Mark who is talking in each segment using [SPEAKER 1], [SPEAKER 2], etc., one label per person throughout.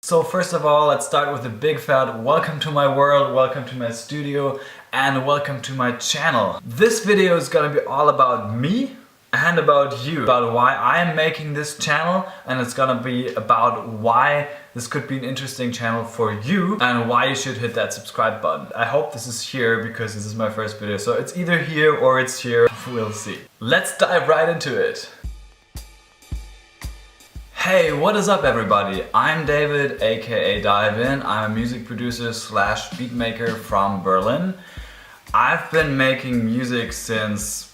[SPEAKER 1] So first of all, let's start with a big fat welcome to my world, welcome to my studio, and welcome to my channel. This video is gonna be all about me and about you, about why I am making this channel, and it's gonna be about why this could be an interesting channel for you and why you should hit that subscribe button. I hope this is here because this is my first video, so it's either here or it's here, we'll see. Let's dive right into it. Hey, what is up everybody? I'm David, aka DYVN. I'm a music producer slash beatmaker from Berlin. I've been making music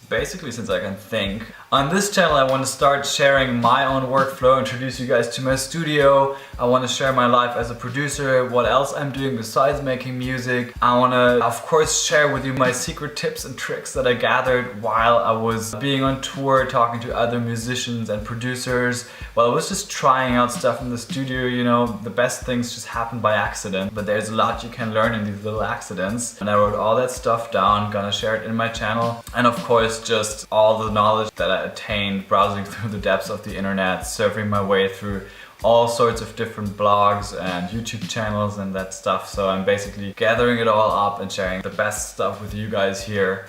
[SPEAKER 1] basically since I can think. On this channel I want to start sharing my own workflow, introduce you guys to my studio. I want to share my life as a producer, what else I'm doing besides making music. I want to, of course, share with you my secret tips and tricks that I gathered while I was being on tour, talking to other musicians and producers. While I was just trying out stuff in the studio, you know, the best things just happen by accident. But there's a lot you can learn in these little accidents. And I wrote all that stuff down, gonna share it in my channel. And of course, just all the knowledge that I attained browsing through the depths of the internet, surfing my way through all sorts of different blogs and YouTube channels and that stuff. So I'm basically gathering it all up and sharing the best stuff with you guys here.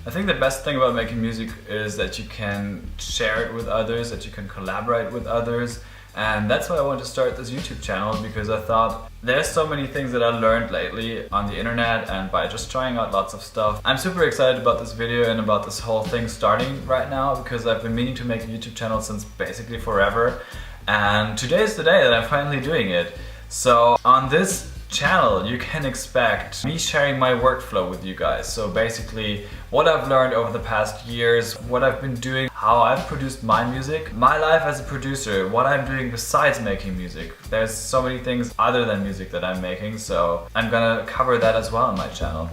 [SPEAKER 1] I think the best thing about making music is that you can share it with others, that you can collaborate with others. And that's why I wanted to start this YouTube channel, because I thought there's so many things that I learned lately on the internet and by just trying out lots of stuff. I'm super excited about this video and about this whole thing starting right now, because I've been meaning to make a YouTube channel since basically forever. And today is the day that I'm finally doing it. So on this channel you can expect me sharing my workflow with you guys. So basically what I've learned over the past years, what I've been doing, how I've produced my music, my life as a producer, what I'm doing besides making music. There's so many things other than music that I'm making, so I'm gonna cover that as well on my channel.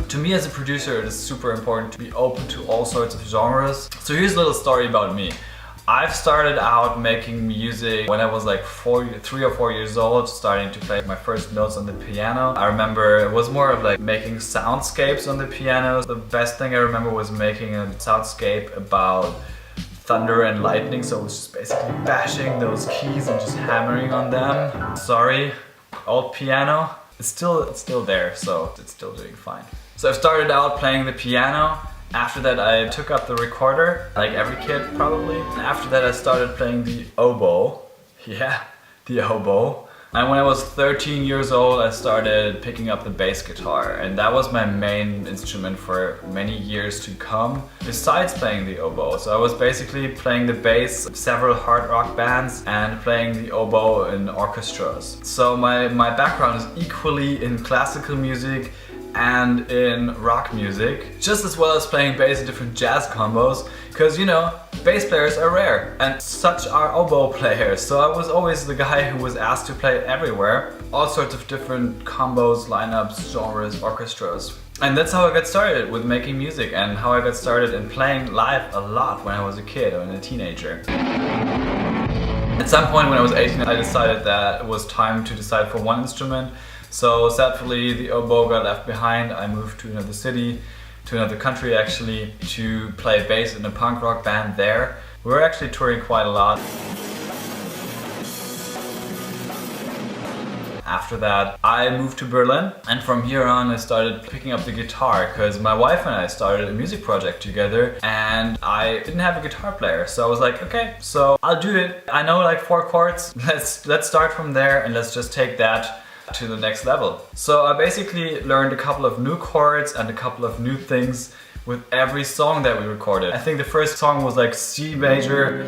[SPEAKER 1] To me as a producer, it is super important to be open to all sorts of genres. So here's a little story about me. I've started out making music when I was like 3 or 4 years old, starting to play my first notes on the piano. I remember it was more of like making soundscapes on the piano. The best thing I remember was making a soundscape about thunder and lightning, so it was just basically bashing those keys and just hammering on them. Sorry, old piano. It's still there, so it's still doing fine. So I started out playing the piano. After that I took up the recorder, like every kid probably. After that I started playing the oboe. Yeah, the oboe. And when I was 13 years old I started picking up the bass guitar, and that was my main instrument for many years to come, besides playing the oboe. So I was basically playing the bass in several hard rock bands and playing the oboe in orchestras. So my background is equally in classical music and in rock music, just as well as playing bass in different jazz combos, because you know, bass players are rare and such are oboe players. So I was always the guy who was asked to play everywhere, all sorts of different combos, lineups, genres, orchestras. And that's how I got started with making music, and how I got started in playing live a lot when I was a kid or a teenager. At some point when I was 18 I decided that it was time to decide for one instrument. So sadly the oboe got left behind. I moved to another city, to another country actually, to play bass in a punk rock band there. We were actually touring quite a lot. After that I moved to Berlin, and from here on I started picking up the guitar, because my wife and I started a music project together and I didn't have a guitar player. So I was like, okay, so I'll do it. I know like 4 chords, let's start from there and let's just take that to the next level. So I basically learned a couple of new chords and a couple of new things with every song that we recorded. I think the first song was like C major,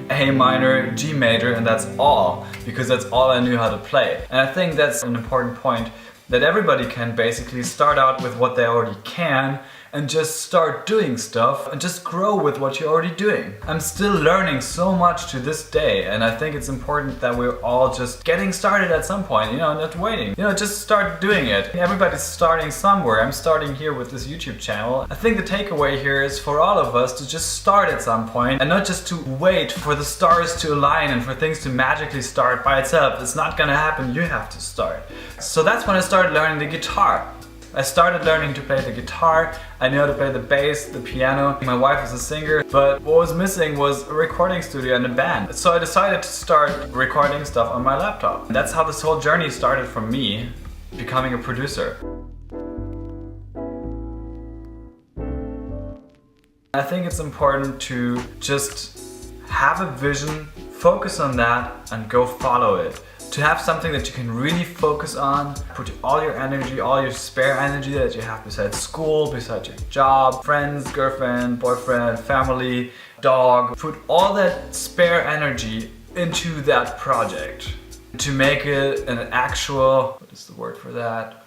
[SPEAKER 1] A minor, G major, and that's all, because that's all I knew how to play. And I think that's an important point, that everybody can basically start out with what they already can and just start doing stuff and just grow with what you're already doing. I'm still learning so much to this day, and I think it's important that we're all just getting started at some point, you know, not waiting. You know, just start doing it. Everybody's starting somewhere. I'm starting here with this YouTube channel. I think the takeaway here is for all of us to just start at some point and not just to wait for the stars to align and for things to magically start by itself. It's not gonna happen, you have to start. So that's when I started learning the guitar. I started learning to play the guitar, I knew how to play the bass, the piano. My wife is a singer, but what was missing was a recording studio and a band. So I decided to start recording stuff on my laptop. And that's how this whole journey started for me, becoming a producer. I think it's important to just have a vision, focus on that, and go follow it. To have something that you can really focus on, put all your energy, all your spare energy that you have besides school, besides your job, friends, girlfriend, boyfriend, family, dog, put all that spare energy into that project to make it an actual, what is the word for that?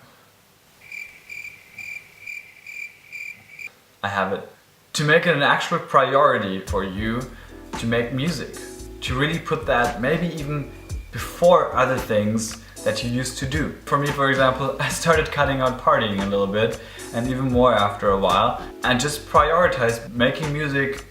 [SPEAKER 1] I have it. To make it an actual priority for you to make music. To really put that maybe even before other things that you used to do. For me, for example, I started cutting out partying a little bit, and even more after a while, and just prioritized making music.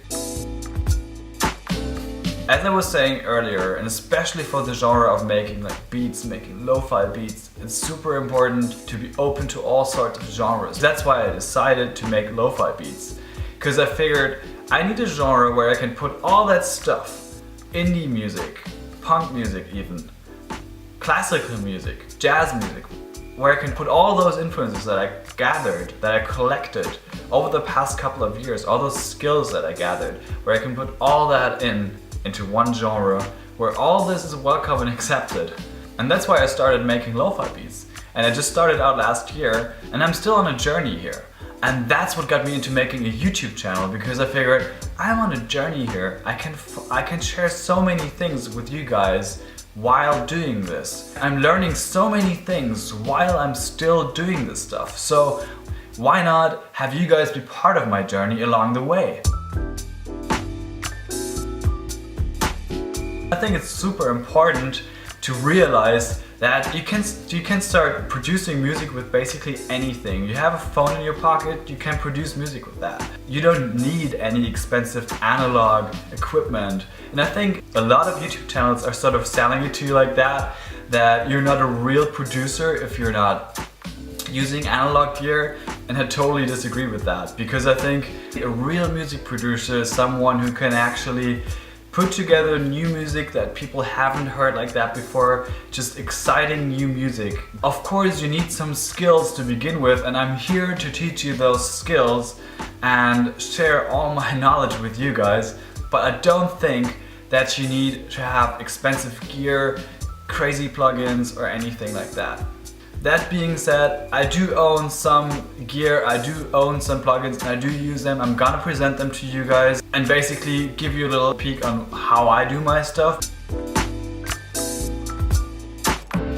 [SPEAKER 1] As I was saying earlier, and especially for the genre of making like beats, making lo-fi beats, it's super important to be open to all sorts of genres. That's why I decided to make lo-fi beats, because I figured I need a genre where I can put all that stuff, indie music, punk music even, classical music, jazz music, where I can put all those influences that I gathered, that I collected over the past couple of years, all those skills that I gathered, where I can put all that into one genre, where all this is welcome and accepted. And that's why I started making lo-fi beats. And I just started out last year, and I'm still on a journey here. And that's what got me into making a YouTube channel, because I figured I'm on a journey here. I can share so many things with you guys while doing this. I'm learning so many things while I'm still doing this stuff. So why not have you guys be part of my journey along the way? I think it's super important to realize that you can start producing music with basically anything. You have a phone in your pocket, you can produce music with that. You don't need any expensive analog equipment. And I think a lot of YouTube channels are sort of selling it to you like that you're not a real producer if you're not using analog gear. And I totally disagree with that, because I think a real music producer is someone who can actually put together new music that people haven't heard like that before, just exciting new music. Of course, you need some skills to begin with, and I'm here to teach you those skills and share all my knowledge with you guys, but I don't think that you need to have expensive gear, crazy plugins, or anything like that. That being said, I do own some gear, I do own some plugins, and I do use them. I'm gonna present them to you guys and basically give you a little peek on how I do my stuff.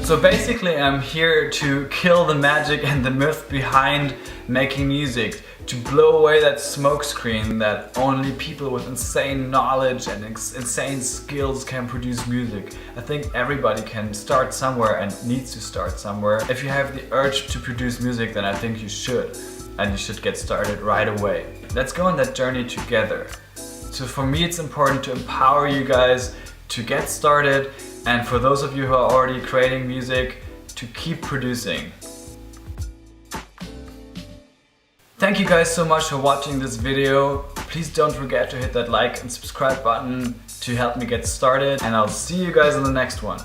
[SPEAKER 1] So basically I'm here to kill the magic and the myth behind making music, to blow away that smokescreen that only people with insane knowledge and insane skills can produce music. I think everybody can start somewhere and needs to start somewhere. If you have the urge to produce music, then I think you should. And you should get started right away. Let's go on that journey together. So for me, it's important to empower you guys to get started, and for those of you who are already creating music, to keep producing. Thank you guys so much for watching this video. Please don't forget to hit that like and subscribe button to help me get started, and I'll see you guys in the next one.